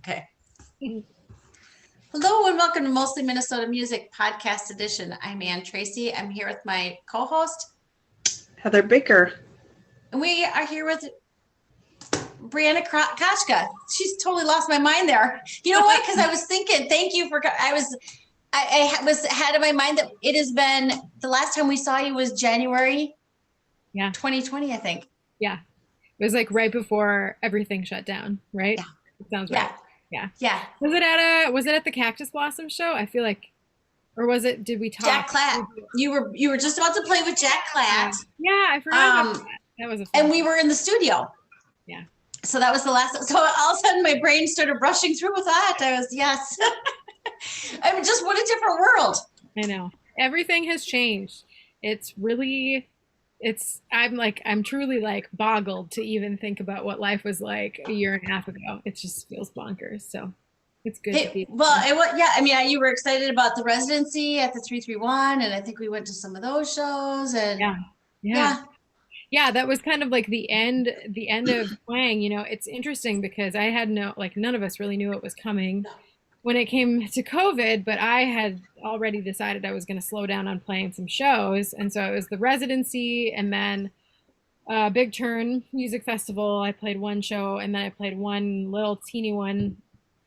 Okay. Hello and welcome to Mostly Minnesota Music Podcast Edition. I'm Ann Tracy. I'm here with my co-host, Heather Baker. And we are here with Brianna Kočka. She's totally lost my mind there. You know what? Because I was thinking, thank you for, I had in my mind that it has been, the last time we saw you was January 2020, I think. Yeah. It was like right before everything shut down, right? Yeah. It sounds right. Yeah. Was it at the Cactus Blossom show? I feel like, or was it, did we talk? Jack Klatt. You were just about to play with Jack Klatt. Yeah, I forgot about that. That was a fun and we were in the studio. Yeah. So that was the last, so all of a sudden my brain started rushing through with that. I was, yes. I mean, just what a different world. I know. Everything has changed. It's really, I'm truly like boggled to even think about what life was like a year and a half ago. It just feels bonkers. So it's good to be. Well, I mean, you were excited about the residency at the 331, and I think we went to some of those shows, and yeah, that was kind of like the end of playing. You know, it's interesting because I had none of us really knew what was coming when it came to COVID, but I had already decided I was going to slow down on playing some shows. And so it was the residency and then Big Turn Music Festival. I played one show and then I played one little teeny one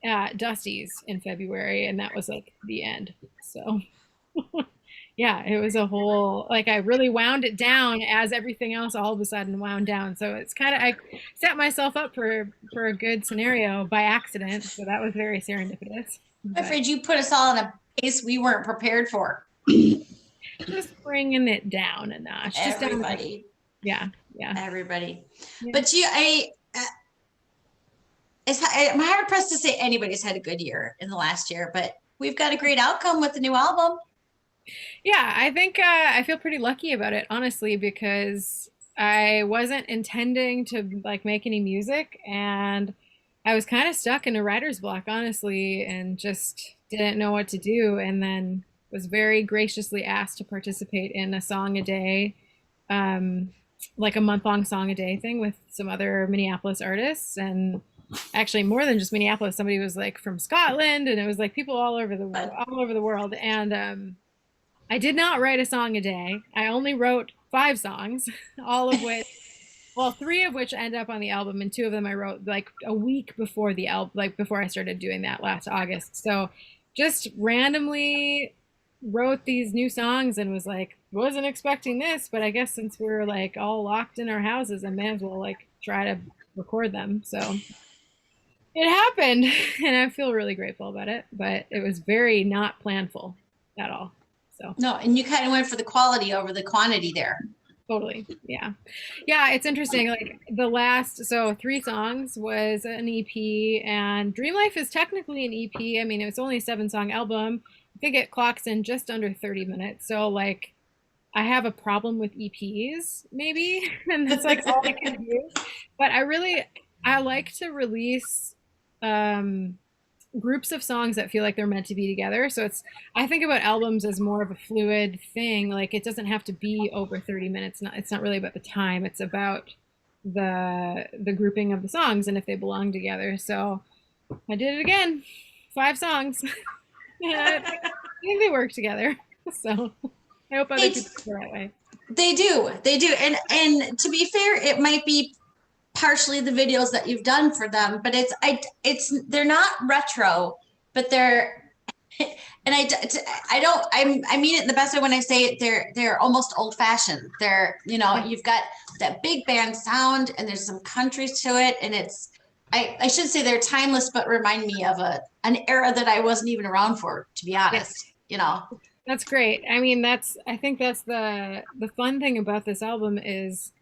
at Dusty's in February. And that was like the end. So yeah, it was a whole, like I really wound it down as everything else all of a sudden wound down. So it's kind of, I set myself up for a good scenario by accident. So that was very serendipitous. I'm afraid you put us all in a pace we weren't prepared for. Just bringing it down a notch. Just everybody. Yeah. Everybody. Yeah. But I'm hard pressed to say anybody's had a good year in the last year, but we've got a great outcome with the new album. Yeah, I think I feel pretty lucky about it, honestly, because I wasn't intending to like make any music and I was kind of stuck in a writer's block, honestly, and just didn't know what to do. And then was very graciously asked to participate in a song a day, like a month-long song a day thing with some other Minneapolis artists. And actually more than just Minneapolis, somebody was like from Scotland, and it was like people all over the world. And I did not write a song a day. I only wrote 5 songs, all of which, well, 3 of which end up on the album, and 2 of them I wrote like a week before the album, like before I started doing that last August. So just randomly wrote these new songs and was like, wasn't expecting this, but I guess since we're like all locked in our houses, I may as well like try to record them. So it happened, and I feel really grateful about it, but it was very not planful at all. So. No, and you kind of went for the quality over the quantity there. Totally. Yeah. It's interesting. Like the last, so 3 songs was an EP, and Dream Life is technically an EP. I mean, it was only a 7-song album. I think it clocks in just under 30 minutes. So like I have a problem with EPs maybe, and that's like all I can do. But I like to release groups of songs that feel like they're meant to be together. So I think about albums as more of a fluid thing. Like it doesn't have to be over 30 minutes. It's not really about the time. It's about the grouping of the songs and if they belong together. So I did it again. 5 songs. I think they work together. So I hope other people feel that way. They do. And to be fair, it might be partially the videos that you've done for them, but they're not retro, but they're, and I mean it in the best way when I say it, they're almost old fashioned. They're, you've got that big band sound and there's some country to it. And I should say they're timeless, but remind me of an era that I wasn't even around for, to be honest, That's great. I mean, I think that's the fun thing about this album is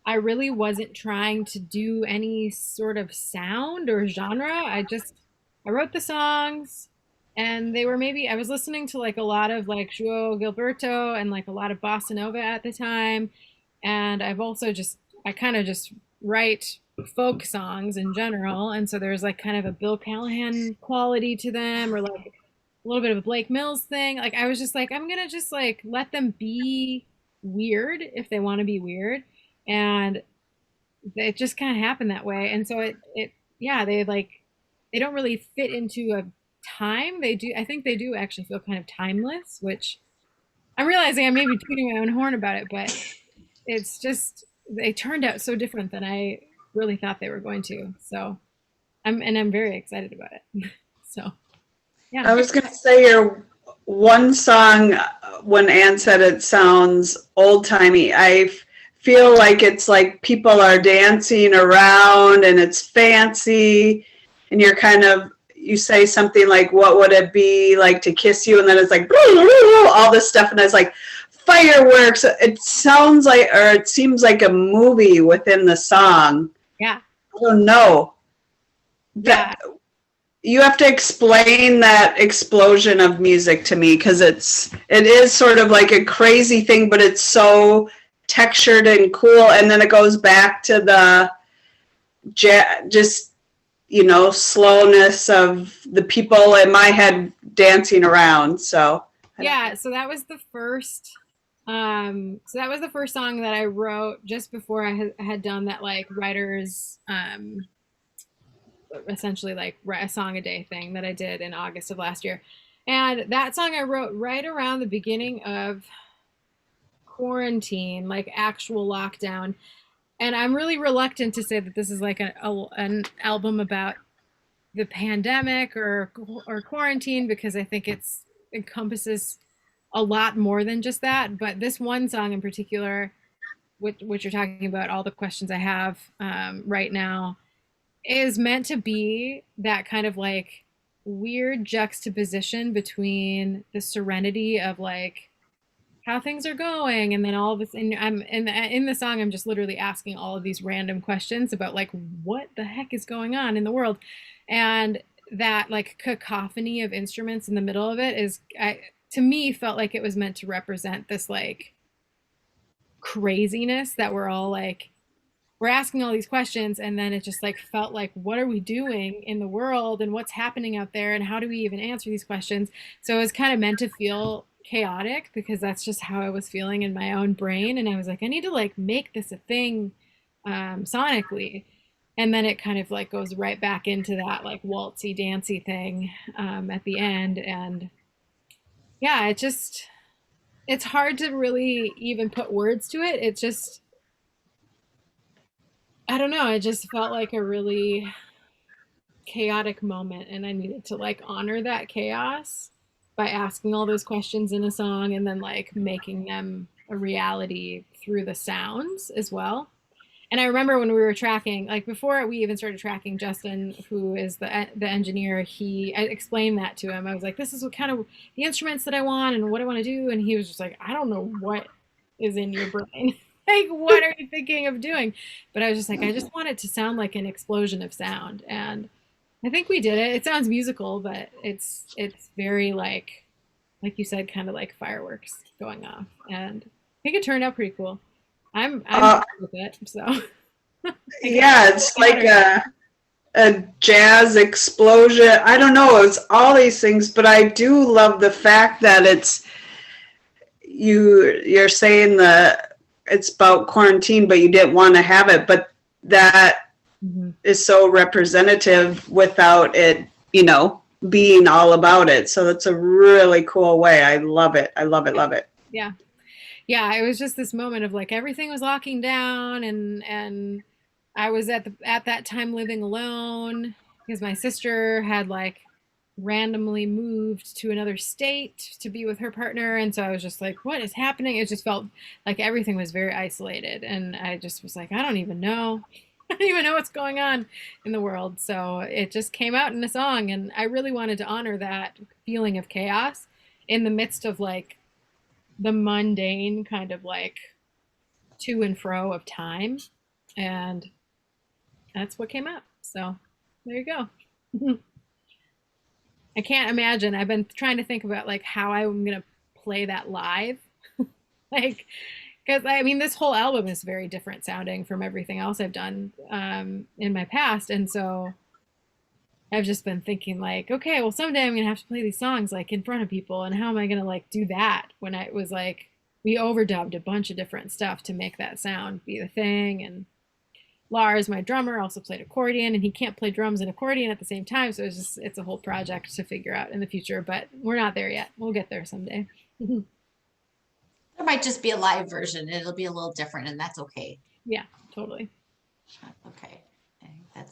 I really wasn't trying to do any sort of sound or genre. I wrote the songs, and they were I was listening to like a lot of like João Gilberto and like a lot of bossa nova at the time. And I've also I kind of just write folk songs in general. And so there's like kind of a Bill Callahan quality to them, or like a little bit of a Blake Mills thing. Like I was just like, I'm going to just like let them be weird if they want to be weird. And it just kind of happened that way. And so they like they don't really fit into a time. They do, I think they do actually feel kind of timeless, which I'm realizing I may be tooting my own horn about it, but it's just they turned out so different than I really thought they were going to. So I'm very excited about it. So yeah. I was going to say your one song, when Ann said it sounds old timey, I feel like it's like people are dancing around and it's fancy, and you're kind of, you say something like, what would it be like to kiss you? And then it's like, all this stuff. And it's like fireworks. It sounds like, or it seems like a movie within the song. Yeah. I don't know. Yeah. You have to explain that explosion of music to me, because it is sort of like a crazy thing, but it's so textured and cool, and then it goes back to the just slowness of the people in my head dancing around. So yeah, so that was the first song that I wrote just before I had done that like writers essentially like a song a day thing that I did in August of last year. And that song I wrote right around the beginning of quarantine, like actual lockdown. And I'm really reluctant to say that this is like an album about the pandemic or quarantine, because I think it's encompasses a lot more than just that. But this one song in particular, which you're talking about, all the questions I have right now, is meant to be that kind of like weird juxtaposition between the serenity of like how things are going, and then all of this, and I'm in the song I'm just literally asking all of these random questions about like what the heck is going on in the world. And that like cacophony of instruments in the middle of it is, to me, felt like it was meant to represent this like craziness that we're all like, we're asking all these questions, and then it just like felt like, what are we doing in the world and what's happening out there and how do we even answer these questions? So it was kind of meant to feel chaotic, because that's just how I was feeling in my own brain. And I was like, I need to like make this a thing sonically. And then it kind of like goes right back into that like waltzy dancey thing at the end. And yeah, it's hard to really even put words to it. It just, I don't know, it just felt like a really chaotic moment, and I needed to like honor that chaos by asking all those questions in a song and then like making them a reality through the sounds as well. And I remember when we were tracking, like before we even started tracking, Justin, who is the engineer, I explained that to him. I was like, this is what kind of the instruments that I want and what I want to do. And he was just like, I don't know what is in your brain. Like, what are you thinking of doing? But I was just like, I just want it to sound like an explosion of sound. And I think we did it. It sounds musical, but it's very like you said, kind of like fireworks going off. And I think it turned out pretty cool. I'm happy with it. So yeah, it's like a jazz explosion. I don't know. It's all these things, but I do love the fact that you're saying it's about quarantine, but you didn't want to have it. But that is so representative without it, being all about it. So that's a really cool way. I love it. I love it. Love it. Yeah. Yeah. It was just this moment of like everything was locking down, and I was at that time living alone because my sister had like randomly moved to another state to be with her partner. And so I was just like, what is happening? It just felt like everything was very isolated. And I just was like, I don't even know. I don't even know what's going on in the world. So it just came out in a song. And I really wanted to honor that feeling of chaos in the midst of like the mundane kind of like to and fro of time. And that's what came out. So there you go. I can't imagine. I've been trying to think about like how I'm going to play that live. Like, because I mean, this whole album is very different sounding from everything else I've done in my past. And so I've just been thinking like, okay, well, someday I'm going to have to play these songs like in front of people. And how am I going to like do that when I was like, we overdubbed a bunch of different stuff to make that sound be the thing. And Lars, my drummer, also played accordion, and he can't play drums and accordion at the same time. So it's a whole project to figure out in the future, but we're not there yet. We'll get there someday. There might just be a live version. It'll be a little different, and that's okay. Yeah, totally. Okay. I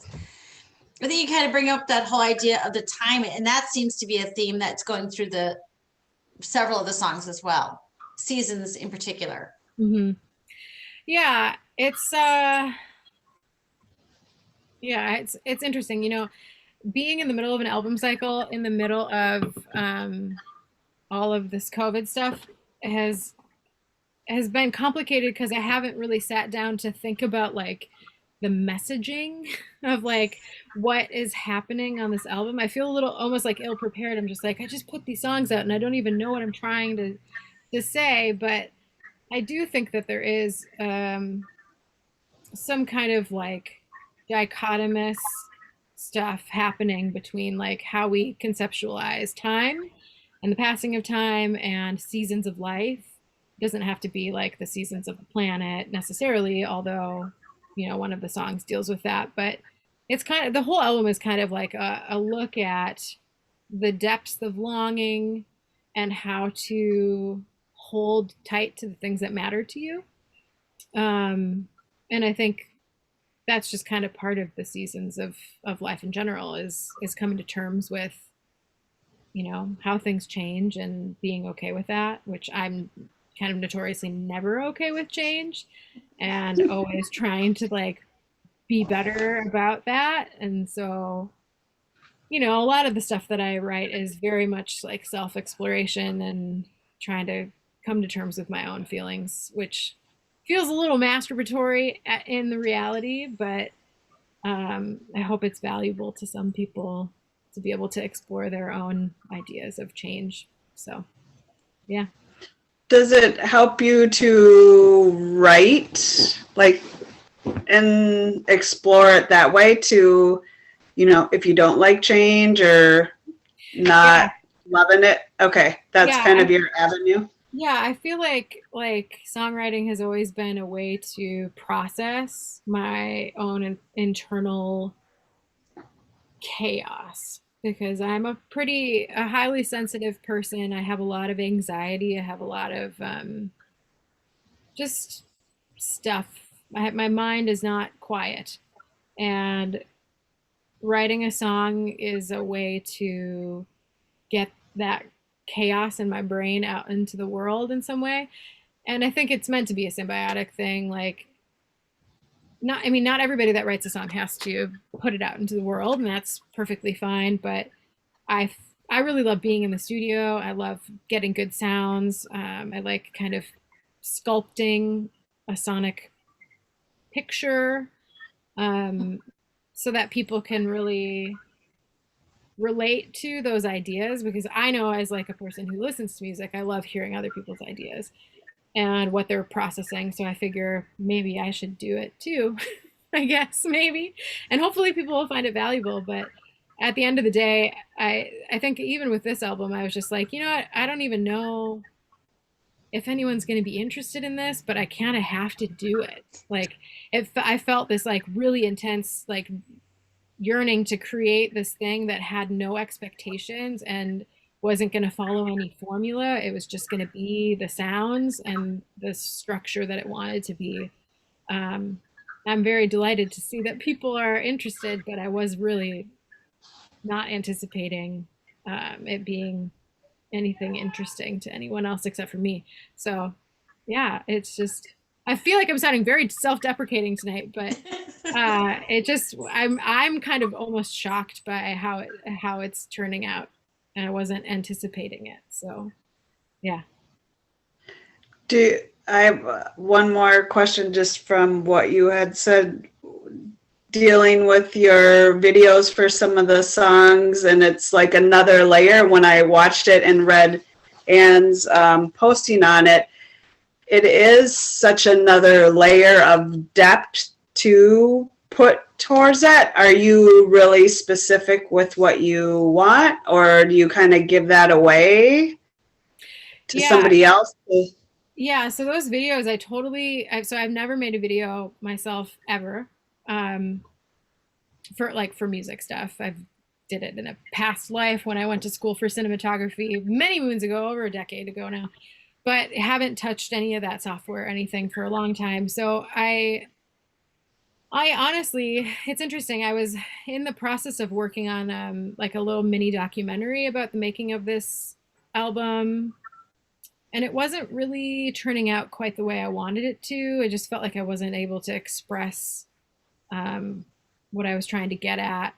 think you kind of bring up that whole idea of the time, and that seems to be a theme that's going through the several of the songs as well. Seasons in particular. Mm-hmm. Yeah, it's interesting, you know, being in the middle of an album cycle, in the middle of all of this COVID stuff has been complicated because I haven't really sat down to think about like the messaging of like what is happening on this album. I feel a little almost like ill prepared. I'm just like, I just put these songs out and I don't even know what I'm trying to say, but I do think that there is some kind of like dichotomous stuff happening between like how we conceptualize time and the passing of time and seasons of life. It doesn't have to be like the seasons of the planet necessarily, although, you know, one of the songs deals with that. But it's kind of, the whole album is kind of like a look at the depths of longing and how to hold tight to the things that matter to you. And I think that's just kind of part of the seasons of life in general is coming to terms with, you know, how things change and being okay with that, which I'm kind of notoriously never okay with change and always trying to like be better about that. And so, you know, a lot of the stuff that I write is very much like self-exploration and trying to come to terms with my own feelings, which feels a little masturbatory in the reality, but I hope it's valuable to some people to be able to explore their own ideas of change. So, yeah. Does it help you to write, like, and explore it that way to, you know, if you don't like change or not loving it? Okay, that's kind of your avenue. Yeah, I feel like songwriting has always been a way to process my own internal chaos because I'm a highly sensitive person. I have a lot of anxiety. I have a lot of just stuff. My mind is not quiet, and writing a song is a way to get that chaos in my brain out into the world in some way. And I think it's meant to be a symbiotic thing. Like, not everybody that writes a song has to put it out into the world, and that's perfectly fine. But I really love being in the studio. I love getting good sounds. I like kind of sculpting a sonic picture so that people can really relate to those ideas, because I know as like a person who listens to music, I love hearing other people's ideas and what they're processing. So I figure maybe I should do it too. I guess maybe, and hopefully people will find it valuable. But at the end of the day, I think even with this album, I was just like, you know what, I don't even know if anyone's going to be interested in this, but I kind of have to do it. Like, if I felt this like really intense like yearning to create this thing that had no expectations and wasn't going to follow any formula. It was just going to be the sounds and the structure that it wanted to be. I'm very delighted to see that people are interested, but I was really not anticipating it being anything interesting to anyone else except for me. So yeah, it's just, I feel like I'm sounding very self-deprecating tonight, but I'm kind of almost shocked by how it's turning out, and I wasn't anticipating it. So, yeah. I have one more question just from what you had said, dealing with your videos for some of the songs, and it's like another layer. When I watched it and read Anne's posting on it, it is such another layer of depth to put towards that. Are you really specific with what you want, or do you kind of give that away to somebody else? Yeah, so those videos, so I've never made a video myself ever. for music stuff. I've did it in a past life when I went to school for cinematography many moons ago, over a decade ago now, but haven't touched any of that software or anything for a long time. So I honestly, it's interesting. I was in the process of working on like a little mini documentary about the making of this album, and it wasn't really turning out quite the way I wanted it to. I just felt like I wasn't able to express what I was trying to get at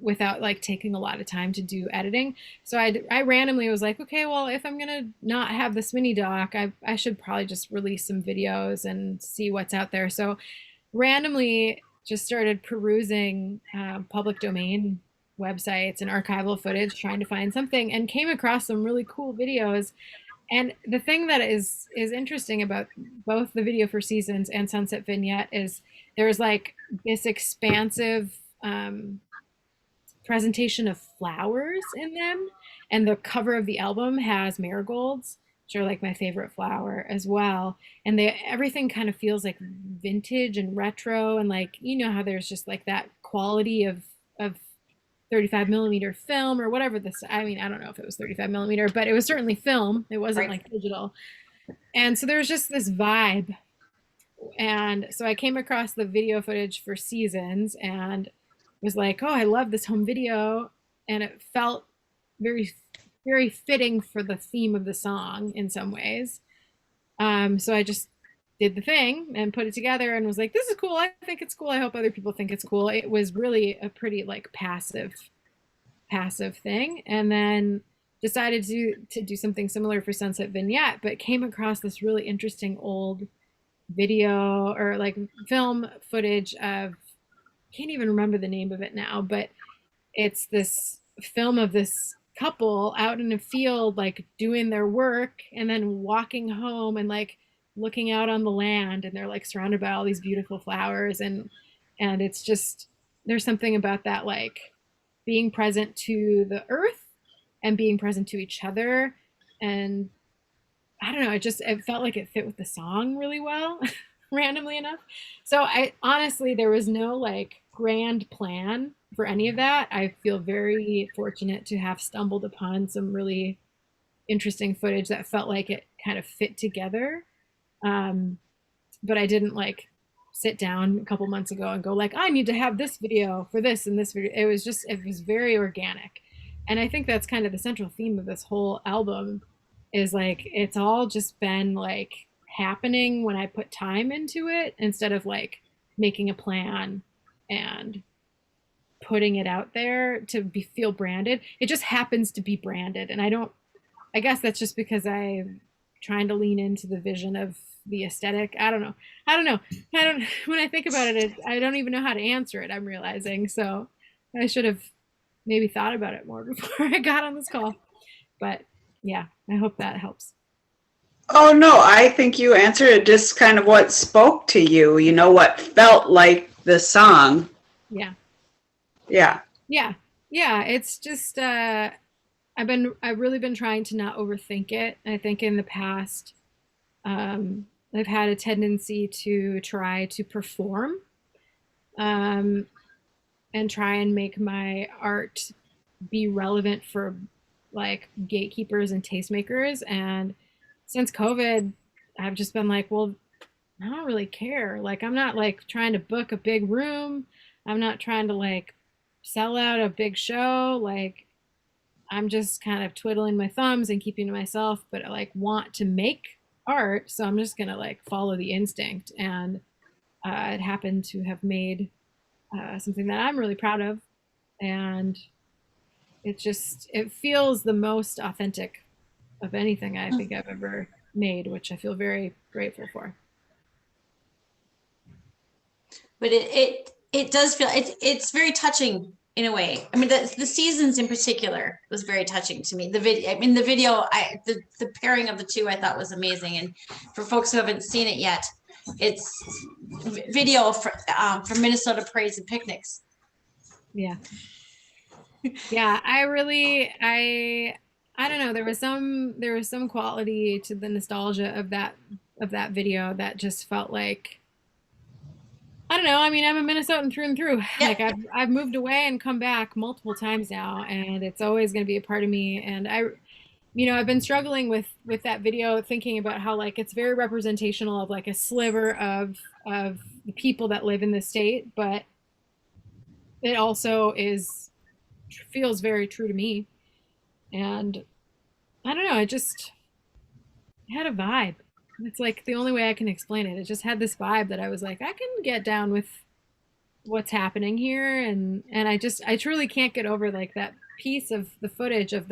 without like taking a lot of time to do editing. So I randomly was like, okay, well, if I'm gonna not have this mini doc, I should probably just release some videos and see what's out there. So randomly just started perusing public domain websites and archival footage, trying to find something, and came across some really cool videos. And the thing that is interesting about both the video for Seasons and Sunset Vignette is there's like this expansive presentation of flowers in them, and the cover of the album has marigolds, which are like my favorite flower as well. And everything kind of feels like vintage and retro, and like you know how there's just like that quality of 35 millimeter film or whatever this. I mean, I don't know if it was 35 millimeter, but it was certainly film. It wasn't like digital. And so there was just this vibe. And so I came across the video footage for Seasons and was like, oh, I love this home video. And it felt very, very fitting for the theme of the song in some ways. So I just did the thing and put it together and was like, this is cool. I think it's cool. I hope other people think it's cool. It was really a pretty like passive thing. And then decided to do something similar for Sunset Vignette, but came across this really interesting old video or like film footage of, can't even remember the name of it now, but it's this film of this couple out in a field like doing their work and then walking home and like looking out on the land, and they're like surrounded by all these beautiful flowers, and it's just, there's something about that, like being present to the earth and being present to each other. And I don't know, it felt like it fit with the song really well, randomly enough. So I honestly, there was no like grand plan for any of that. I feel very fortunate to have stumbled upon some really interesting footage that felt like it kind of fit together. But I didn't like sit down a couple months ago and go like, I need to have this video for this and this video. It was very organic. And I think that's kind of the central theme of this whole album is like, it's all just been like happening when I put time into it instead of like making a plan and putting it out there to feel branded. It just happens to be branded. And I guess that's just because I'm trying to lean into the vision of the aesthetic. I don't know. When I think about it, I don't even know how to answer it, I'm realizing. So I should have maybe thought about it more before I got on this call. But yeah, I hope that helps. Oh, no, I think you answered it, just kind of what spoke to you, you know, what felt like the song. Yeah. Yeah. Yeah. Yeah. It's just, I've really been trying to not overthink it. I think in the past, I've had a tendency to try to perform, and try and make my art be relevant for like gatekeepers and tastemakers. And since COVID, I've just been like, well, I don't really care. Like, I'm not like trying to book a big room. I'm not trying to like sell out a big show. Like, I'm just kind of twiddling my thumbs and keeping to myself, but I like want to make art. So I'm just going to like follow the instinct. And it happened to have made something that I'm really proud of. And it feels the most authentic of anything I think I've ever made, which I feel very grateful for. But it does feel, it's very touching in a way. I mean, the Seasons in particular was very touching to me. The video, the pairing of the two I thought was amazing. And for folks who haven't seen it yet, it's video from Minnesota Parades and Picnics. Yeah. Yeah, I don't know, there was some quality to the nostalgia of that video that just felt like I don't know. I mean, I'm a Minnesotan through and through. Yep. Like I've moved away and come back multiple times now, and it's always going to be a part of me. And I've been struggling with that video, thinking about how like it's very representational of like a sliver of the people that live in the state, but it also is feels very true to me. And I don't know, it just had a vibe. It's like the only way I can explain it. It just had this vibe that I was like, I can get down with what's happening here, and I truly can't get over like that piece of the footage of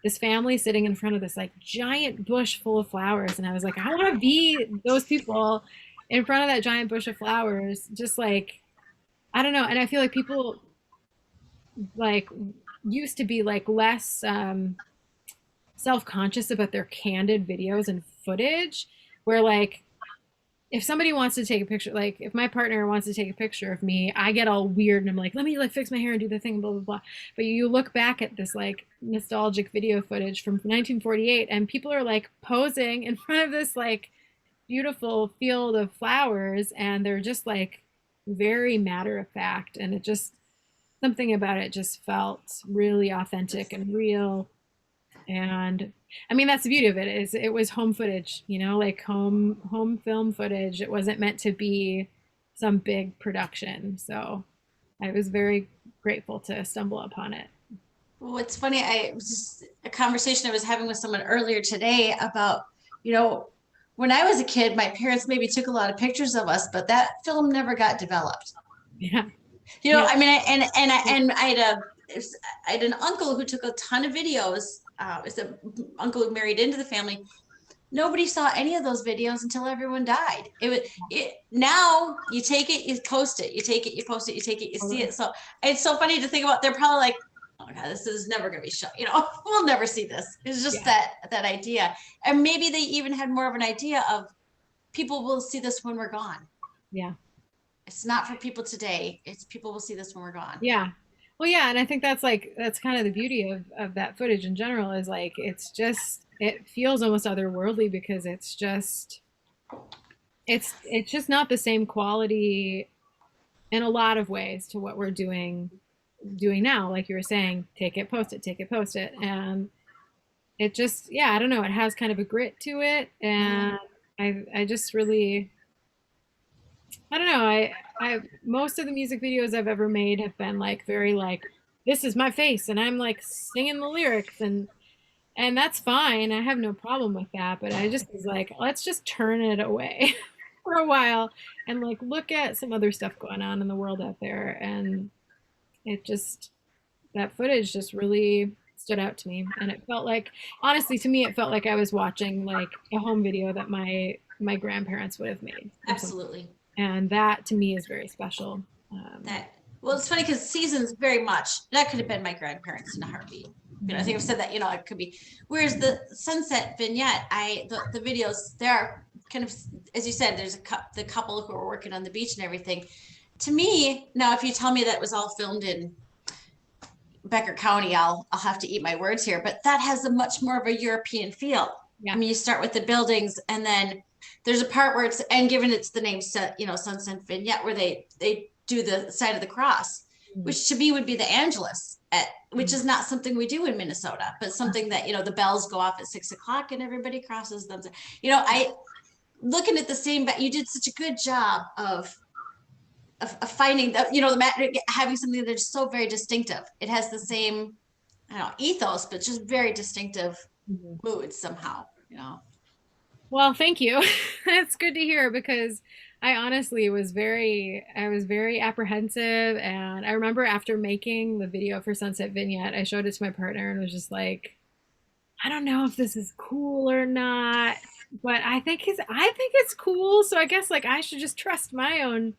this family sitting in front of this like giant bush full of flowers, and I was like, I want to be those people in front of that giant bush of flowers, just like I don't know. And I feel like people like used to be like less self-conscious about their candid videos and footage, where like if somebody wants to take a picture, like if my partner wants to take a picture of me, I get all weird and I'm like, let me like fix my hair and do the thing, blah blah blah. But you look back at this like nostalgic video footage from 1948, and people are like posing in front of this like beautiful field of flowers, and they're just like very matter of fact, and it just something about it just felt really authentic and real. And I mean, that's the beauty of it, is it was home footage, like home film footage. It wasn't meant to be some big production. So I was very grateful to stumble upon it. Well, it's funny. I was just a conversation I was having with someone earlier today about, you know, when I was a kid, my parents maybe took a lot of pictures of us, but that film never got developed. Yeah. I mean, I had an uncle who took a ton of videos. It's an uncle who married into the family. Nobody saw any of those videos until everyone died. Now you take it, you post it, you take it, you post it, you take it, you see it. So it's so funny to think about. They're probably like, oh my God, this is never going to be shown. We'll never see this. It's just that idea. And maybe they even had more of an idea of people will see this when we're gone. Yeah. It's not for people today. It's people will see this when we're gone. Yeah. Well, yeah, and I think that's kind of the beauty of that footage in general, is like it feels almost otherworldly, because it's just not the same quality in a lot of ways to what we're doing now. Like you were saying, take it, post it, and it just, yeah, I don't know, it has kind of a grit to it, and I just really, I don't know. I most of the music videos I've ever made have been like very like, this is my face and I'm like singing the lyrics, and that's fine. I have no problem with that. But I just was like, let's just turn it away for a while and like look at some other stuff going on in the world out there. And that footage just really stood out to me, and it felt like, honestly, to me, it felt like I was watching like a home video that my grandparents would have made. Absolutely. And that to me is very special. Well, it's funny because Seasons very much, that could have been my grandparents in a heartbeat. I think I've said that, it could be. Whereas the Sunset Vignette, the videos, there are kind of, as you said, there's the couple who are working on the beach and everything. To me, now, if you tell me that it was all filmed in Becker County, I'll have to eat my words here, but that has a much more of a European feel. Yeah. I mean, you start with the buildings, and then there's a part where given it's the name, Sunset Vignette, where they do the side of the cross, which to me would be the Angelus, which is not something we do in Minnesota, but something that, the bells go off at 6:00 and everybody crosses them. I looking at the same, but you did such a good job of finding that, having something that's so very distinctive. It has the same, ethos, but just very distinctive moods somehow, Well, thank you. That's good to hear, because I honestly was very apprehensive. And I remember after making the video for Sunset Vignette, I showed it to my partner and was just like, I don't know if this is cool or not, but I think it's cool. So I guess like I should just trust my own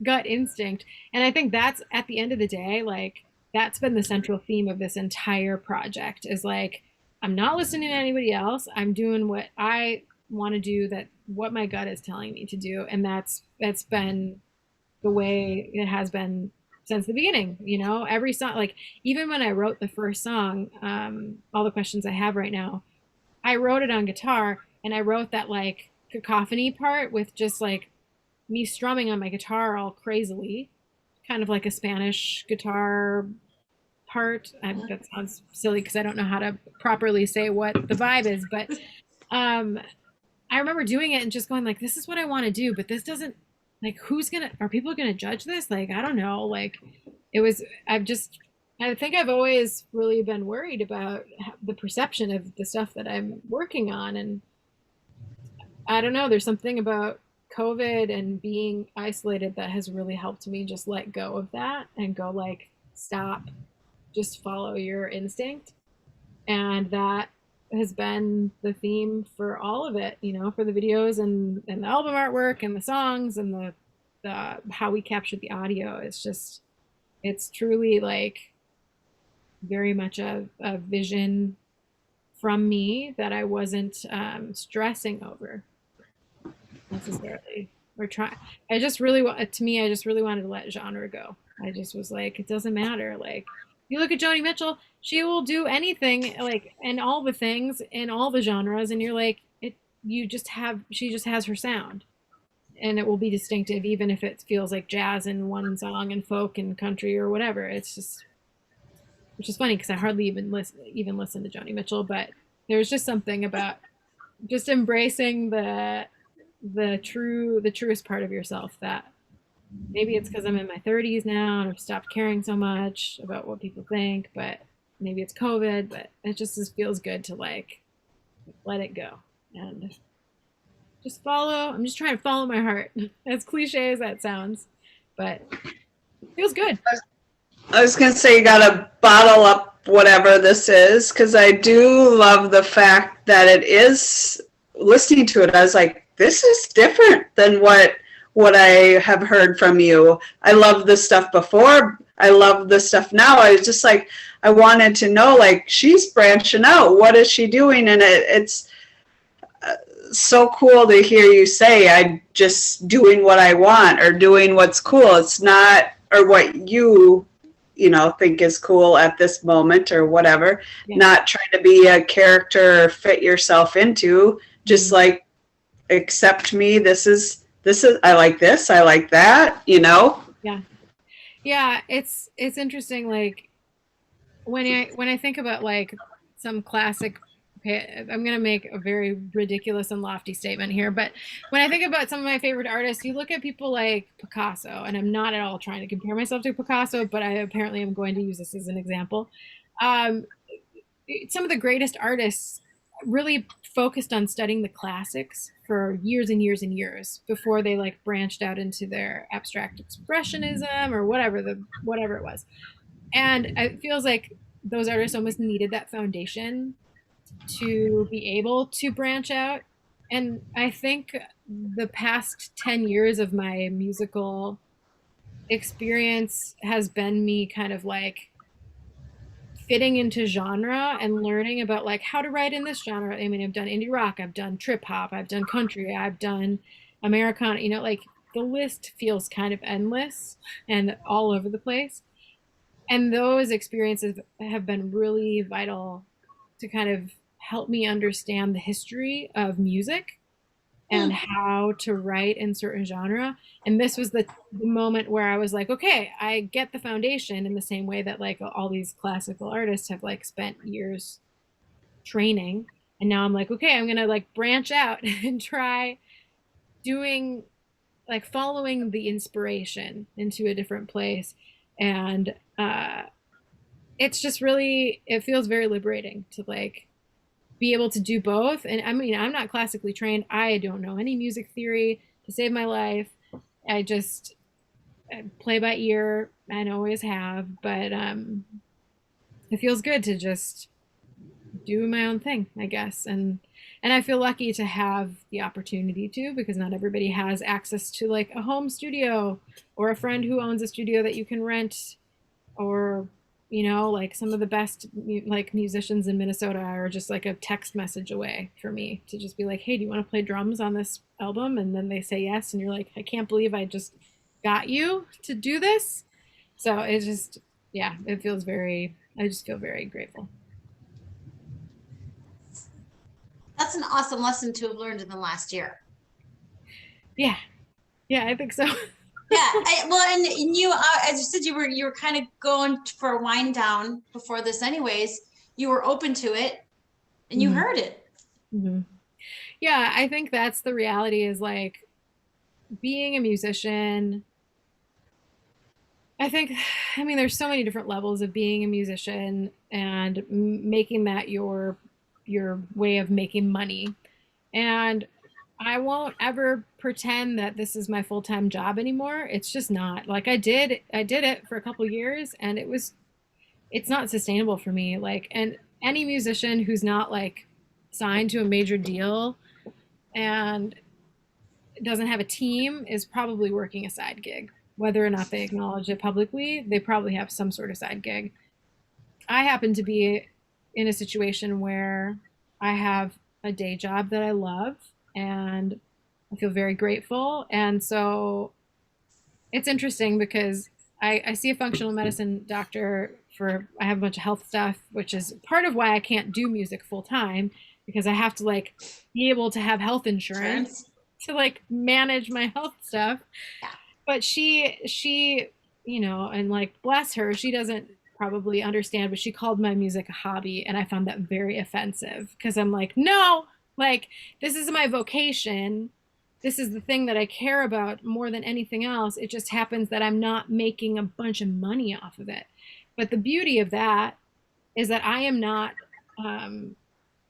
gut instinct. And I think that's, at the end of the day, like that's been the central theme of this entire project, is like, I'm not listening to anybody else. I'm doing what I want to do, what my gut is telling me to do. And that's been the way it has been since the beginning. Every song, like even when I wrote the first song, All the Questions I Have Right Now, I wrote it on guitar, and I wrote that like cacophony part with just like me strumming on my guitar all crazily, kind of like a Spanish guitar part. That sounds silly because I don't know how to properly say what the vibe is, but um, I remember doing it and just going like, this is what I want to do, but this doesn't, like, are people gonna judge this? Like, I don't know. Like, it was, I think I've always really been worried about the perception of the stuff that I'm working on. And I don't know, there's something about COVID and being isolated that has really helped me just let go of that and go like, stop, just follow your instinct. And that has been the theme for all of it, you know, for the videos and the album artwork and the songs and the how we captured the audio. It's truly like very much a vision from me that I wasn't stressing over necessarily. Or try. I just really want, to me, I just really wanted to let genre go. I just was like, it doesn't matter. Like, you look at Joni Mitchell, she will do anything, like, and all the things in all the genres, and you're like, she just has her sound, and it will be distinctive, even if it feels like jazz in one song and folk and country or whatever. It's just, which is funny because I hardly even listen to Joni Mitchell, but there's just something about just embracing the truest part of yourself that maybe it's because I'm in my 30s now and I've stopped caring so much about what people think, but maybe it's COVID, but it just feels good to like let it go and just follow. I'm just trying to follow my heart, as cliche as that sounds, but it feels good. I was going to say you got to bottle up whatever this is, because I do love the fact that it is, listening to it, I was like, this is different than what I have heard from you. I love the stuff before. I love the stuff now. I was just like, I wanted to know, like, she's branching out. What is she doing? And it's so cool to hear you say, I'm just doing what I want or doing what's cool. It's not, or what you think is cool at this moment or whatever. Yeah. Not trying to be a character or fit yourself into, just like, accept me. This is, I like this, I like that, Yeah, it's interesting. Like when I think about like some classic, okay, I'm gonna make a very ridiculous and lofty statement here, but when I think about some of my favorite artists, you look at people like Picasso, and I'm not at all trying to compare myself to Picasso, but I apparently am going to use this as an example. Some of the greatest artists really focused on studying the classics for years and years and years before they like branched out into their abstract expressionism or whatever it was. And it feels like those artists almost needed that foundation to be able to branch out. And I think the past 10 years of my musical experience has been me kind of like fitting into genre and learning about like how to write in this genre. I mean, I've done indie rock, I've done trip hop, I've done country, I've done Americana, like the list feels kind of endless and all over the place. And those experiences have been really vital to kind of help me understand the history of music and how to write in certain genre. And this was the moment where I was like, okay, I get the foundation, in the same way that like all these classical artists have like spent years training. And now I'm like, okay, I'm gonna like branch out and try doing, like, following the inspiration into a different place. And it's just really, it feels very liberating to like be able to do both. And I mean, I'm not classically trained. I don't know any music theory to save my life. I play by ear and always have, but it feels good to just do my own thing, I guess. And I feel lucky to have the opportunity to, because not everybody has access to like a home studio or a friend who owns a studio that you can rent, or like some of the best like musicians in Minnesota are just like a text message away for me to just be like, hey, do you want to play drums on this album? And then they say yes, and you're like, I can't believe I just got you to do this. So it's just, yeah, it feels very, I just feel very grateful. That's an awesome lesson to have learned in the last year. Yeah. Yeah, I think so. Yeah, well, and you, as you said, you were kind of going for a wind down before this, anyways. You were open to it, and you Mhm. heard it. Mhm. Yeah, I think that's the reality is like being a musician. I think, I mean, there's so many different levels of being a musician and making that your way of making money. And I won't ever pretend that this is my full-time job anymore. It's just not. Like I did it for a couple years and it's not sustainable for me. Like, and any musician who's not like signed to a major deal and doesn't have a team is probably working a side gig. Whether or not they acknowledge it publicly, they probably have some sort of side gig. I happen to be in a situation where I have a day job that I love and I feel very grateful. And so it's interesting because I see a functional medicine doctor for, I have a bunch of health stuff, which is part of why I can't do music full time because I have to like be able to have health insurance Insurance. to like manage my health stuff. Yeah. But she, you know, and like bless her, she doesn't probably understand, but she called my music a hobby, and I found that very offensive because I'm like, no, like this is my vocation. This is the thing that I care about more than anything else. It just happens that I'm not making a bunch of money off of it. But the beauty of that is that I am not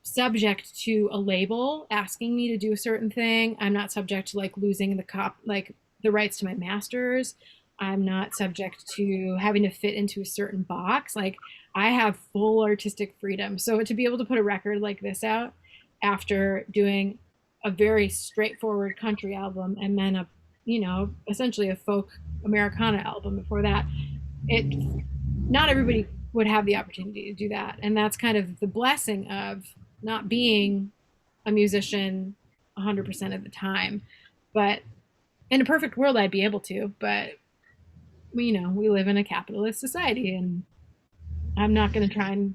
subject to a label asking me to do a certain thing. I'm not subject to like losing like the rights to my masters. I'm not subject to having to fit into a certain box. Like I have full artistic freedom. So to be able to put a record like this out after doing a very straightforward country album and then a, you know, essentially a folk Americana album before that, it, not everybody would have the opportunity to do that. And that's kind of the blessing of not being a musician 100% of the time. But in a perfect world, I'd be able to. But, you know, we live in a capitalist society, and I'm not going to try and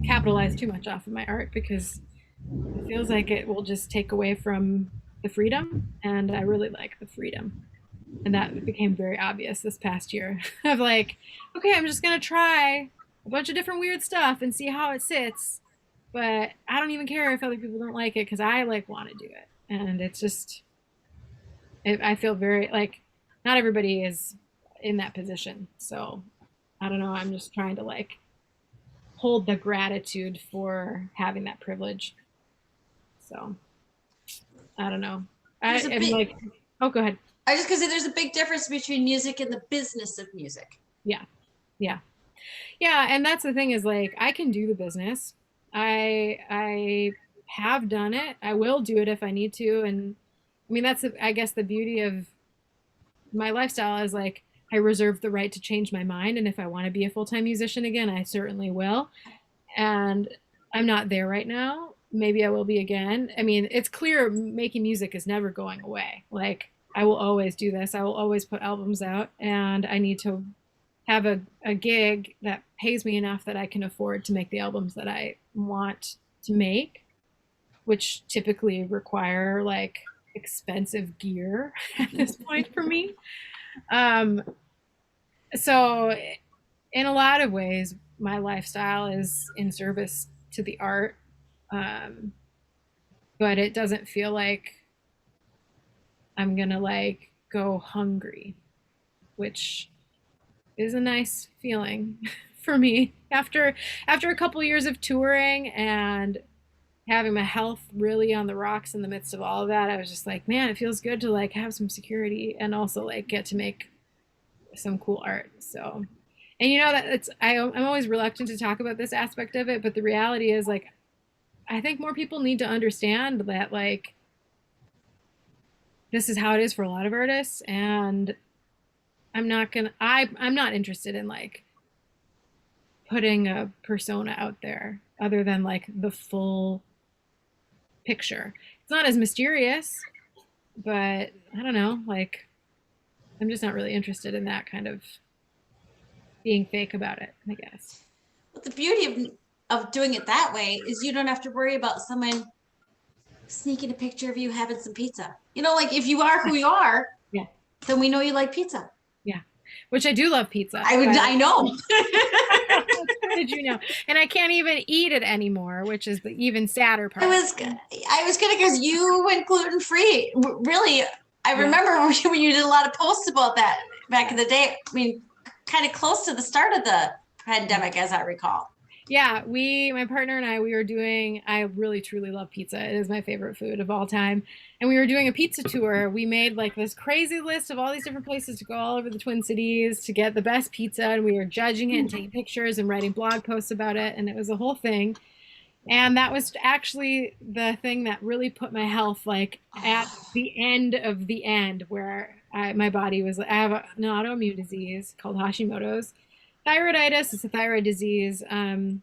capitalize too much off of my art because it feels like it will just take away from the freedom. And I really like the freedom. And that became very obvious this past year of like, okay, I'm just going to try a bunch of different weird stuff and see how it sits. But I don't even care if other people don't like it because I like want to do it. And it's just, I feel very like not everybody is in that position. So I don't know. I'm just trying to like hold the gratitude for having that privilege. So I don't know. I There's a am big, like, oh, go ahead. I just because there's a big difference between music and the business of music. Yeah. Yeah. Yeah, and that's the thing is like I can do the business. I have done it. I will do it if I need to, and I mean that's I guess the beauty of my lifestyle is like I reserve the right to change my mind, and if I want to be a full-time musician again, I certainly will. And I'm not there right now. Maybe I will be again. I mean, it's clear making music is never going away. Like I will always do this. I will always put albums out, and I need to have a gig that pays me enough that I can afford to make the albums that I want to make, which typically require like expensive gear at this point for me. Um, so, in a lot of ways, my lifestyle is in service to the art, um, but it doesn't feel like I'm gonna like go hungry, which is a nice feeling for me after a couple years of touring and having my health really on the rocks in the midst of all of that. I was just like, man, it feels good to like have some security and also like get to make some cool art. So, and you know that I'm always reluctant to talk about this aspect of it, but the reality is like I think more people need to understand that like this is how it is for a lot of artists, and I'm not interested in like putting a persona out there other than like the full picture. It's not as mysterious, but I don't know, like I'm just not really interested in that kind of being fake about it, I guess. But the beauty of doing it that way is you don't have to worry about someone sneaking a picture of you having some pizza. You know, like if you are who you are, then we know you like pizza. Yeah, which I do love pizza. I know. Did you know? And I can't even eat it anymore, which is the even sadder part. I was gonna, because you went gluten free. Really, I remember when you did a lot of posts about that back in the day. I mean, kind of close to the start of the pandemic, as I recall. Yeah, my partner and I were doing, I really truly love pizza. It is my favorite food of all time. And we were doing a pizza tour. We made like this crazy list of all these different places to go all over the Twin Cities to get the best pizza. And we were judging it and taking pictures and writing blog posts about it. And it was a whole thing. And that was actually the thing that really put my health like at the end of the end, where my body was, I have an autoimmune disease called Hashimoto's. Thyroiditis is a thyroid disease, and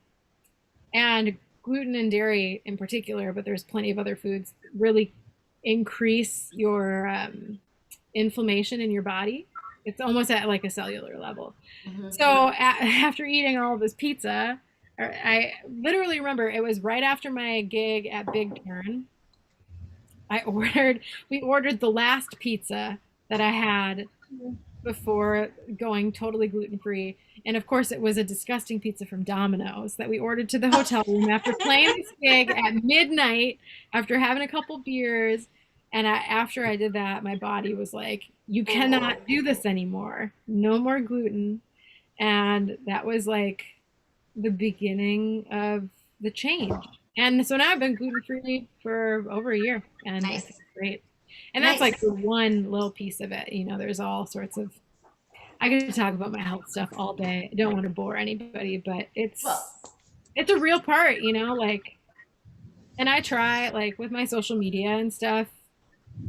gluten and dairy in particular, but there's plenty of other foods, really increase your inflammation in your body. It's almost at like a cellular level. Mm-hmm. So after eating all of this pizza, I literally remember it was right after my gig at Big Turn. We ordered the last pizza that I had before going totally gluten-free. And of course, it was a disgusting pizza from Domino's that we ordered to the hotel room after playing this gig at midnight, after having a couple beers. And after I did that, my body was like, you cannot do this anymore. No more gluten. And that was like the beginning of the change. And so now I've been gluten-free for over a year. And it's great. And that's like the one little piece of it. You know, there's all sorts of, I could talk about my health stuff all day. I don't want to bore anybody, but it's a real part, you know, like, and I try like with my social media and stuff,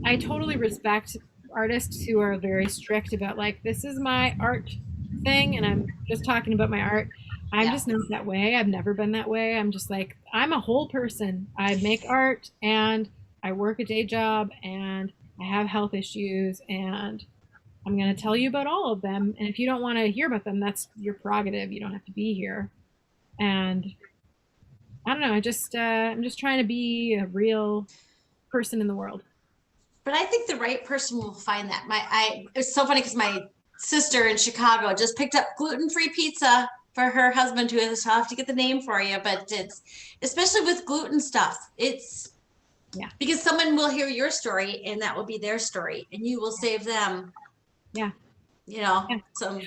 I totally respect artists who are very strict about like, this is my art thing. And I'm just talking about my art. I'm just not that way. I've never been that way. I'm just like, I'm a whole person. I make art and I work a day job and I have health issues and I'm going to tell you about all of them. And if you don't want to hear about them, that's your prerogative. You don't have to be here. And I don't know. I'm just trying to be a real person in the world. But I think the right person will find that. It's so funny because my sister in Chicago just picked up gluten-free pizza for her husband, who is, I'll have to get the name for you, but it's, especially with gluten stuff, it's, because someone will hear your story and that will be their story and you will save them. Yeah. You know, so.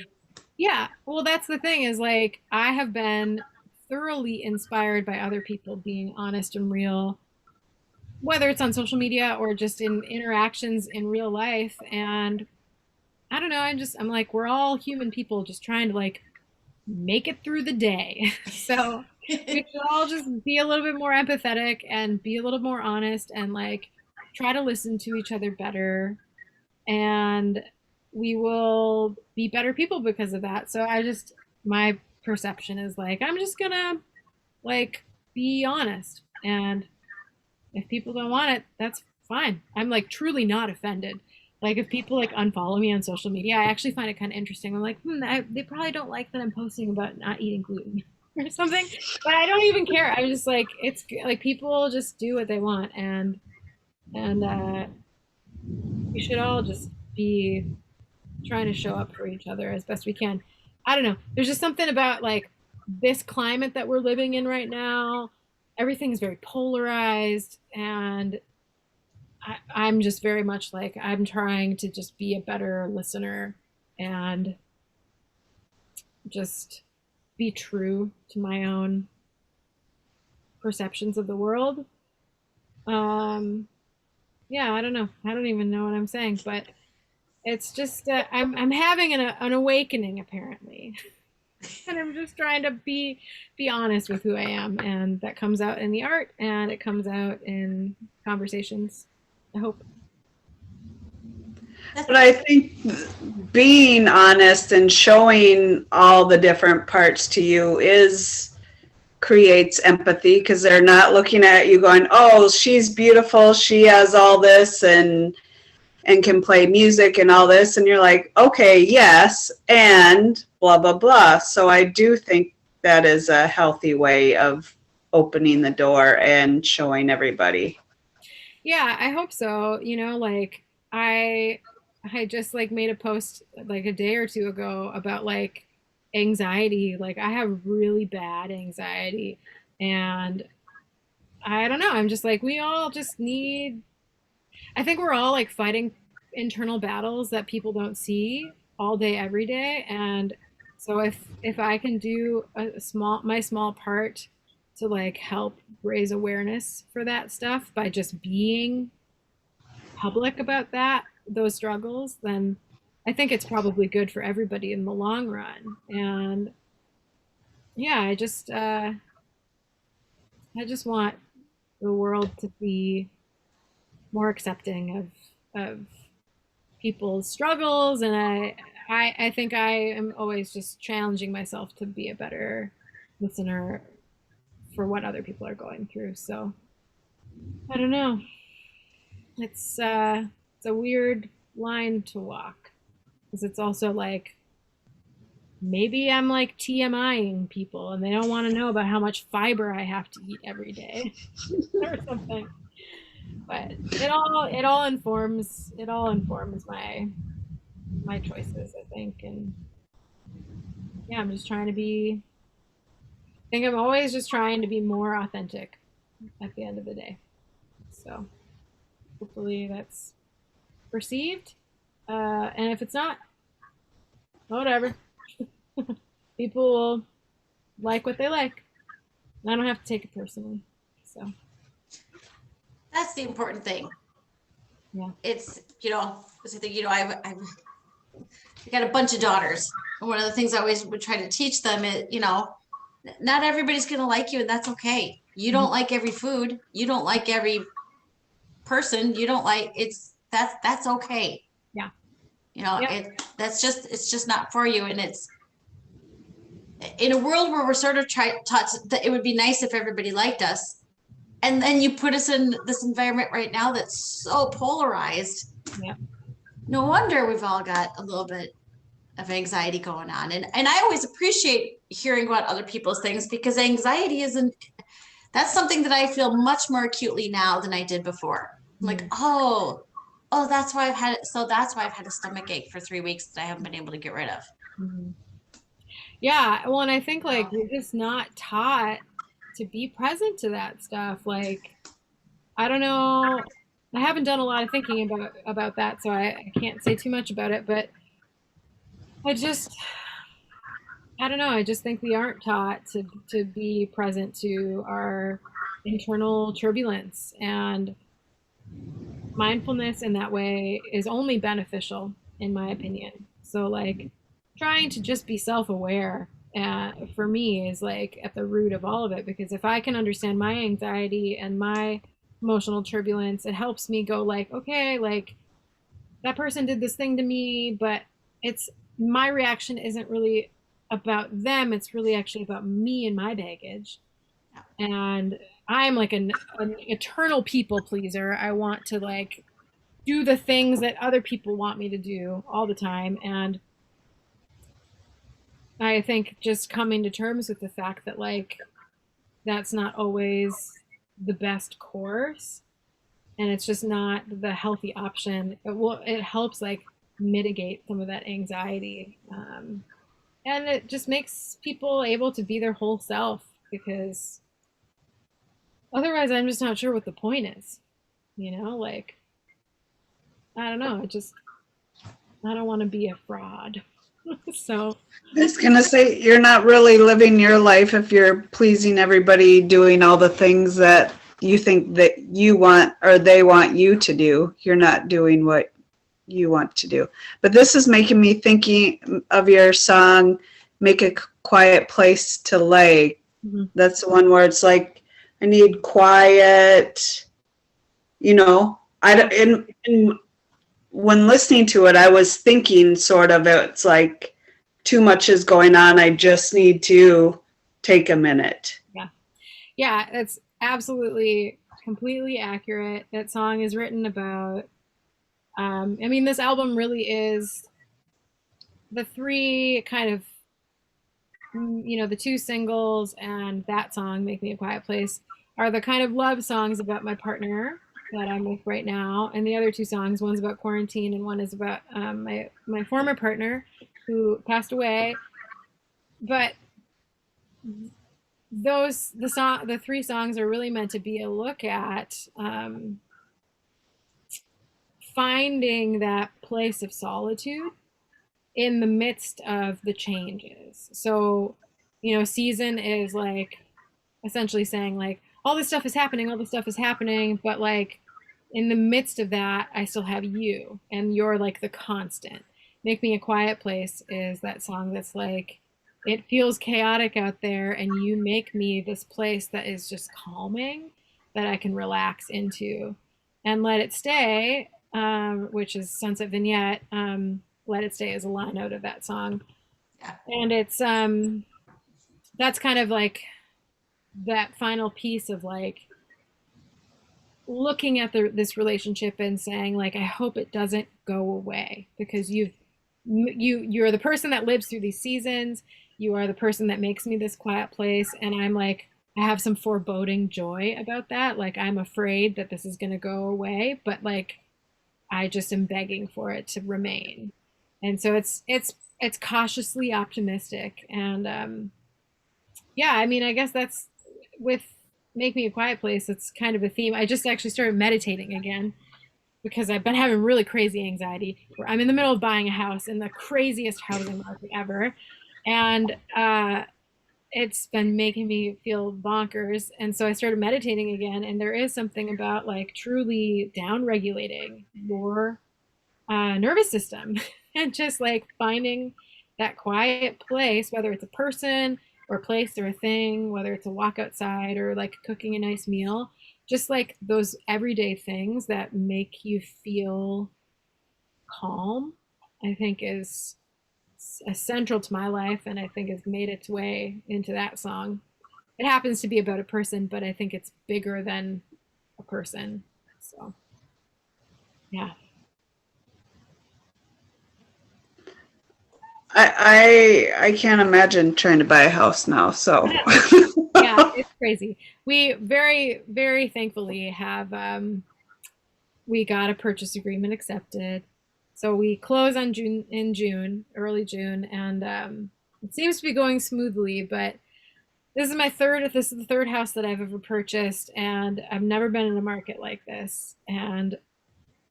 Yeah. Well, that's the thing is like, I have been thoroughly inspired by other people being honest and real, whether it's on social media or just in interactions in real life. And I don't know, I'm like, we're all human people just trying to like make it through the day. So we should all just be a little bit more empathetic and be a little more honest and like try to listen to each other better. And we will be better people because of that. So my perception is like, I'm just gonna like be honest. And if people don't want it, that's fine. I'm like truly not offended. Like if people like unfollow me on social media, I actually find it kind of interesting. I'm like, they probably don't like that I'm posting about not eating gluten or something, but I don't even care. I'm just like, it's like people just do what they want, and we should all just be trying to show up for each other as best we can. I don't know. There's just something about like this climate that we're living in right now. Everything's very polarized, and I'm just very much like, I'm trying to just be a better listener and just be true to my own perceptions of the world. Yeah, I don't know. I don't even know what I'm saying, but it's just, I'm having an awakening apparently. And I'm just trying to be honest with who I am, and that comes out in the art and it comes out in conversations, I hope. But I think being honest and showing all the different parts to you creates empathy, because they're not looking at you going, oh, she's beautiful, she has all this and can play music and all this, and you're like, okay, yes, and blah blah blah. So I do think that is a healthy way of opening the door and showing everybody. Yeah, I hope so. You know, like I I just like made a post like a day or two ago about like anxiety. Like I have really bad anxiety, and I don't know. I'm just like, we all just need, I think we're all like fighting internal battles that people don't see all day, every day. And so if I can do a small, my small part to like help raise awareness for that stuff by just being public about that, those struggles, then I think it's probably good for everybody in the long run. And yeah, I just want the world to be more accepting of people's struggles, and I think I am always just challenging myself to be a better listener for what other people are going through. So I don't know. It's a weird line to walk because it's also like maybe I'm like TMIing people and they don't want to know about how much fiber I have to eat every day or something. But it all informs my choices, I think. And yeah, I'm just trying to be, I think I'm always just trying to be more authentic at the end of the day. So hopefully that's perceived. And if it's not, whatever. People will like what they like. I don't have to take it personally. So That's the important thing. yeah. It's, it's the thing, I got a bunch of daughters. And one of the things I always would try to teach them is, not everybody's going to like you, and that's okay. You don't like every food. You don't like every person. You don't like that's okay. Yeah. Yeah. It's just not for you. And it's in a world where we're sort of taught that it would be nice if everybody liked us. And then you put us in this environment right now that's so polarized. Yeah. No wonder we've all got a little bit of anxiety going on. And I always appreciate hearing about other people's things, because anxiety that's something that I feel much more acutely now than I did before. I'm like, oh, that's why that's why I've had a stomach ache for 3 weeks that I haven't been able to get rid of. Mm-hmm. Yeah. Well, and I think like we're just not taught to be present to that stuff. Like, I don't know. I haven't done a lot of thinking about that, so I can't say too much about it. But I just, I don't know. I just think we aren't taught to be present to our internal turbulence, and mindfulness in that way is only beneficial, in my opinion. So like trying to just be self-aware for me is like at the root of all of it, because if I can understand my anxiety and my emotional turbulence, it helps me go like, okay, like that person did this thing to me, but it's my reaction isn't really about them, it's really actually about me and my baggage. And I'm like an eternal people pleaser. I want to like do the things that other people want me to do all the time. And I think just coming to terms with the fact that like that's not always the best course, and it's just not the healthy option. It helps like mitigate some of that anxiety. And it just makes people able to be their whole self, because otherwise I'm just not sure what the point is. Like I don't know. I don't want to be a fraud. So I was gonna say, you're not really living your life if you're pleasing everybody, doing all the things that you think that you want or they want you to do. You're not doing what you want to do. But this is making me thinking of your song, Make a Quiet Place to Lay. mm-hmm. That's the one where it's like, I need quiet, and when listening to it, I was thinking sort of, it's like too much is going on. I just need to take a minute. Yeah. Yeah, that's absolutely completely accurate. That song is written about, this album really is the three kind of, the two singles and that song, Make Me a Quiet Place, are the kind of love songs about my partner. that I'm with right now, and the other two songs, one's about quarantine and one is about my former partner who passed away. But the three songs are really meant to be a look at finding that place of solitude in the midst of the changes. So, season is like essentially saying like all this stuff is happening, but like in the midst of that, I still have you, and you're like the constant. Make Me a Quiet Place is that song that's like, it feels chaotic out there, and you make me this place that is just calming, that I can relax into. And Let It Stay, which is Sunset Vignette, Let It Stay is a line out of that song. Yeah. And it's that's kind of like that final piece of like looking at this relationship and saying like, I hope it doesn't go away, because you're the person that lives through these seasons. You are the person that makes me this quiet place, and I'm like, I have some foreboding joy about that. Like, I'm afraid that this is going to go away, but like I just am begging for it to remain. And so it's cautiously optimistic. And yeah, I mean, I guess that's with Make Me a Quiet Place, it's kind of a theme. I just actually started meditating again because I've been having really crazy anxiety, where I'm in the middle of buying a house in the craziest housing market ever. And it's been making me feel bonkers. And so I started meditating again. And there is something about like truly down regulating your nervous system and just like finding that quiet place, whether it's a person or a place or a thing, whether it's a walk outside or like cooking a nice meal, just like those everyday things that make you feel calm, I think is essential to my life, and I think has made its way into that song. It happens to be about a person, but I think it's bigger than a person. So, yeah. I can't imagine trying to buy a house now. So Yeah, it's crazy. We very, very thankfully have we got a purchase agreement accepted. So we close on early June, and it seems to be going smoothly. But this is the third house that I've ever purchased, and I've never been in a market like this. And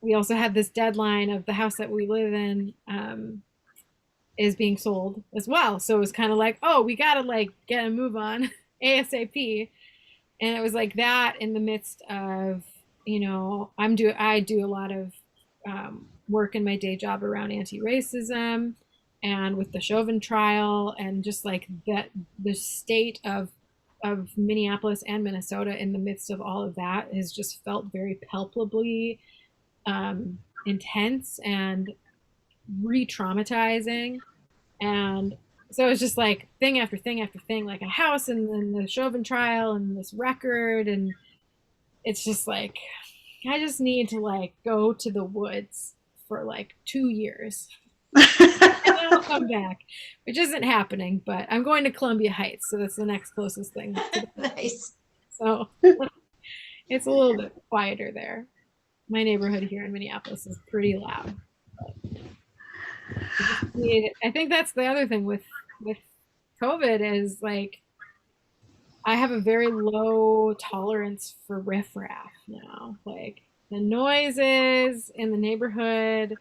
we also had this deadline of the house that we live in is being sold as well. So it was kind of like, oh, we gotta like get a move on ASAP. And it was like that in the midst of, I do a lot of work in my day job around anti-racism and with the Chauvin trial, and just like that the state of Minneapolis and Minnesota in the midst of all of that has just felt very palpably intense and re-traumatizing. And so it's just like thing after thing after thing, like a house and then the Chauvin trial and this record. And it's just like, I just need to like go to the woods for like 2 years and then I'll come back, which isn't happening, but I'm going to Columbia Heights. So that's the next closest thing. Nice. So it's a little bit quieter there. My neighborhood here in Minneapolis is pretty loud. I think that's the other thing with COVID is like, I have a very low tolerance for riffraff now. Like the noises in the neighborhood,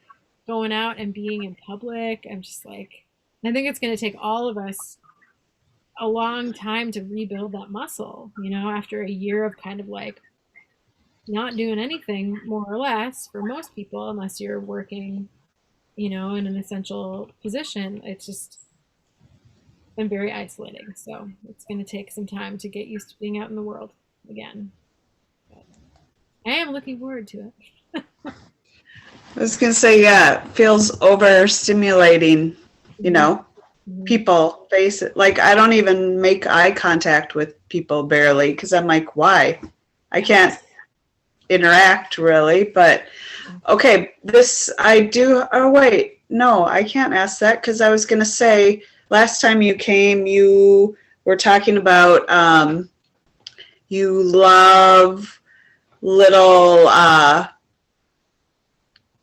going out and being in public. I'm just like, I think it's going to take all of us a long time to rebuild that muscle, after a year of kind of like not doing anything, more or less, for most people, unless you're working, in an essential position. It's just been very isolating. So it's going to take some time to get used to being out in the world again. But I am looking forward to it. I was going to say, yeah, it feels overstimulating, people face it. Like, I don't even make eye contact with people barely because I'm like, why? I can't interact really. But okay, wait, no, I can't ask that because I was going to say, last time you came, you were talking about you love little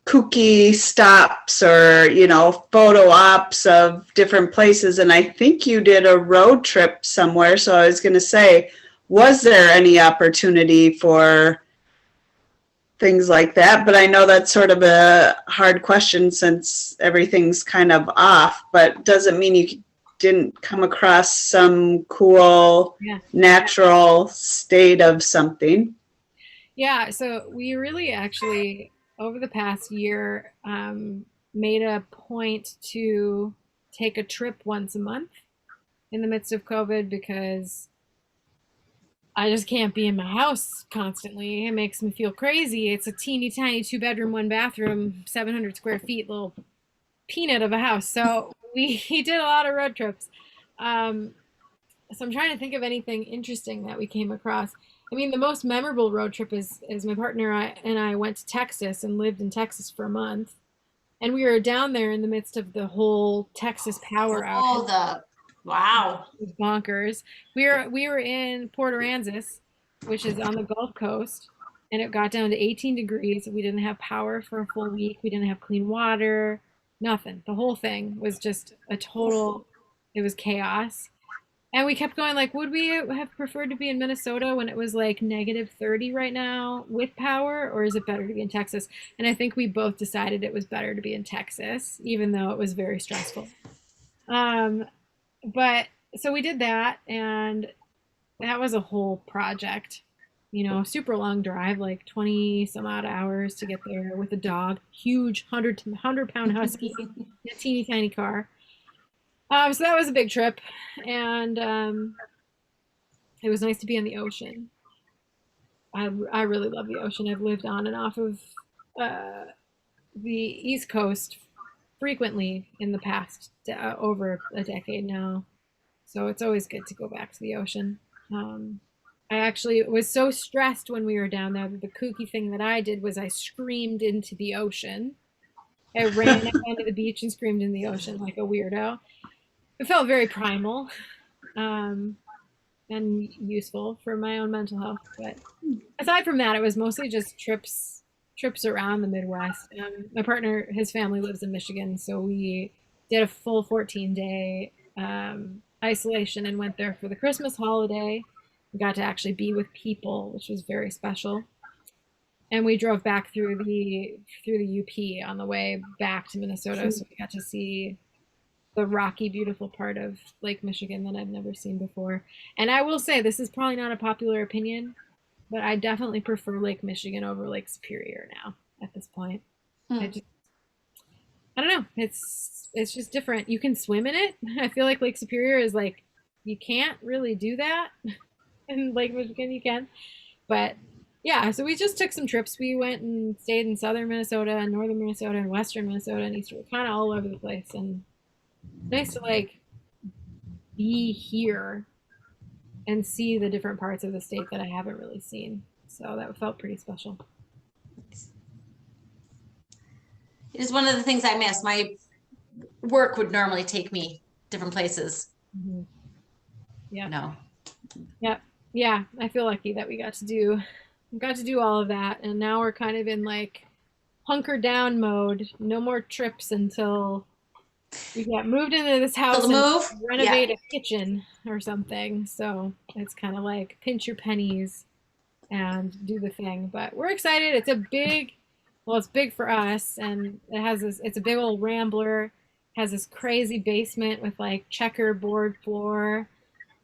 kooky stops or, you know, photo ops of different places. And I think you did a road trip somewhere. So I was going to say, was there any opportunity for things like that? But I know that's sort of a hard question since everything's kind of off, but doesn't mean you didn't come across some cool natural state of something. Yeah, so we really actually, over the past year, made a point to take a trip once a month in the midst of COVID because I just can't be in my house constantly. It makes me feel crazy. It's a teeny tiny 2 bedroom, 1 bathroom, 700 square feet, little peanut of a house. So we did a lot of road trips. Um, so I'm trying to think of anything interesting that we came across. I mean, the most memorable road trip is my partner and I went to Texas and lived in Texas for a month. And we were down there in the midst of the whole Texas power outage. Wow. It was bonkers. We were in Port Aransas, which is on the Gulf Coast, and it got down to 18 degrees. We didn't have power for a full week. We didn't have clean water, nothing. The whole thing was just a total, it was chaos. And we kept going like, would we have preferred to be in Minnesota when it was like -30 right now with power, or is it better to be in Texas? And I think we both decided it was better to be in Texas, even though it was very stressful. Um, but so we did that, and that was a whole project. You know, super long drive, like 20 some odd hours to get there with a dog, huge 100 pound husky in a teeny tiny car. So that was a big trip, and it was nice to be in the ocean. I really love the ocean. I've lived on and off of uh, the East Coast frequently in the past over a decade now. So it's always good to go back to the ocean. I actually was so stressed when we were down there that the kooky thing that I did was I screamed into the ocean. I ran down to the beach and screamed in the ocean like a weirdo. It felt very primal and useful for my own mental health. But aside from that, it was mostly just trips around the Midwest. My partner, his family lives in Michigan, so we did a full 14-day isolation and went there for the Christmas holiday. We got to actually be with people, which was very special. And we drove back through the UP on the way back to Minnesota, so we got to see the rocky, beautiful part of Lake Michigan that I've never seen before. And I will say, this is probably not a popular opinion, but I definitely prefer Lake Michigan over Lake Superior now at this point. I don't know. It's just different. You can swim in it. I feel like Lake Superior is like you can't really do that. In Lake Michigan you can. But yeah, so we just took some trips. We went and stayed in southern Minnesota and northern Minnesota and western Minnesota and eastern, kind of all over the place. And nice to like be here and see the different parts of the state that I haven't really seen. So that felt pretty special. It is one of the things I miss. My work would normally take me different places. Mm-hmm. Yeah. No. Yeah. Yeah. I feel lucky that we got to do all of that. And now we're kind of in like hunker down mode. No more trips until we got moved into this house and renovate a kitchen or something. So it's kind of like pinch your pennies and do the thing. But we're excited. It's big for us, and it's a big old rambler. Has this crazy basement with like checkerboard floor,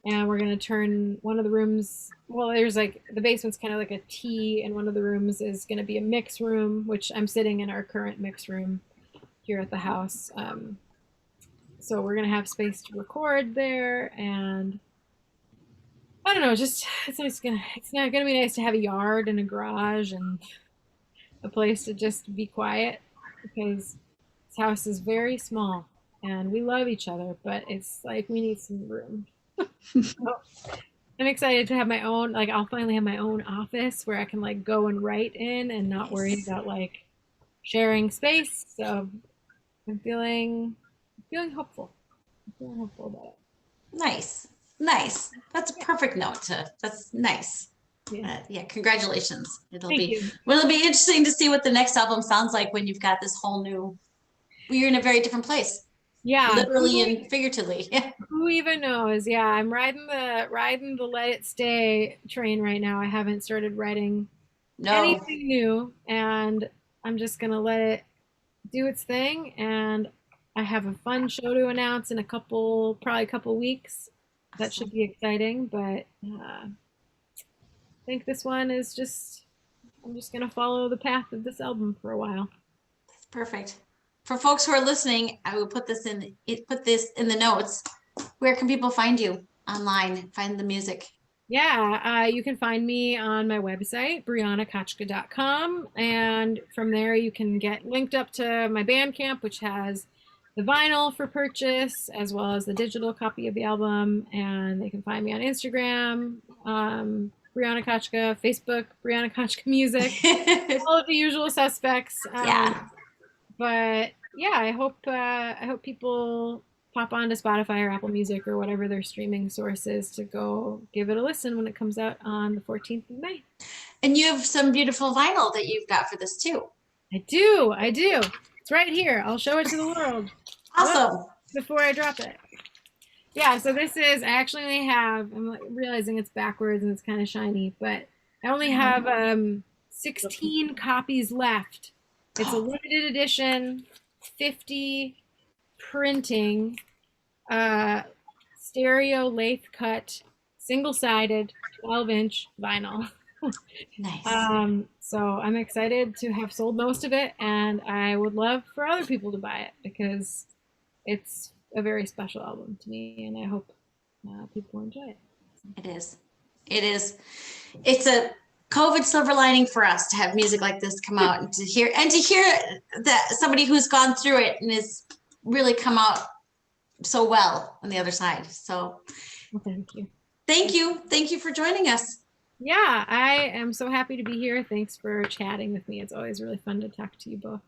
and we're gonna turn one of the rooms. Well, there's like the basement's kind of like a T, and one of the rooms is gonna be a mix room, which I'm sitting in our current mix room here at the house. So we're gonna have space to record there, and I don't know, just it's not gonna be nice to have a yard and a garage and a place to just be quiet because this house is very small and we love each other, but it's like we need some room. So I'm excited to have my own, like I'll finally have my own office where I can like go and write in and not worry about like sharing space. So I'm feeling hopeful. I'm feeling hopeful about it. Nice. That's a perfect note that's nice. Yeah, congratulations. It'll Thank be you. well, it'll be interesting to see what the next album sounds like when you've got this whole new. You're in a very different place, Yeah, literally and figuratively. who even knows? Yeah, I'm riding the Let It Stay train right now. I haven't started writing No, anything new, and I'm just gonna let it do its thing. And I have a fun show to announce in probably a couple weeks. That should be exciting. But I think this one is just I'm just gonna follow the path of this album for a while. perfect. For folks who are listening, I will put this in the notes. Where can people find you online? Find the music. Yeah, you can find me on my website, briannakochka.com. And from there, you can get linked up to my Bandcamp, which has the vinyl for purchase, as well as the digital copy of the album. And they can find me on Instagram, Brianna Kochka, Facebook, Brianna Kochka Music, all of the usual suspects. Yeah. But yeah, I hope people pop onto Spotify or Apple Music or whatever their streaming source is to go give it a listen when it comes out on the 14th of May. And you have some beautiful vinyl that you've got for this too. I do. It's right here. I'll show it to the world. Awesome. Before I drop it. Yeah, so this is, I actually only have, I'm realizing it's backwards and it's kind of shiny, but I only have 16 copies left. It's a limited edition, 50 printing, stereo lathe cut, single-sided, 12-inch vinyl. Nice. So I'm excited to have sold most of it, and I would love for other people to buy it because it's a very special album to me, and I hope people enjoy it. It is. It is. It's a COVID silver lining for us to have music like this come out and to hear that somebody who's gone through it and has really come out so well on the other side. So Well, thank you. thank you. Thank you for joining us. Yeah, I am so happy to be here. Thanks for chatting with me. It's always really fun to talk to you both.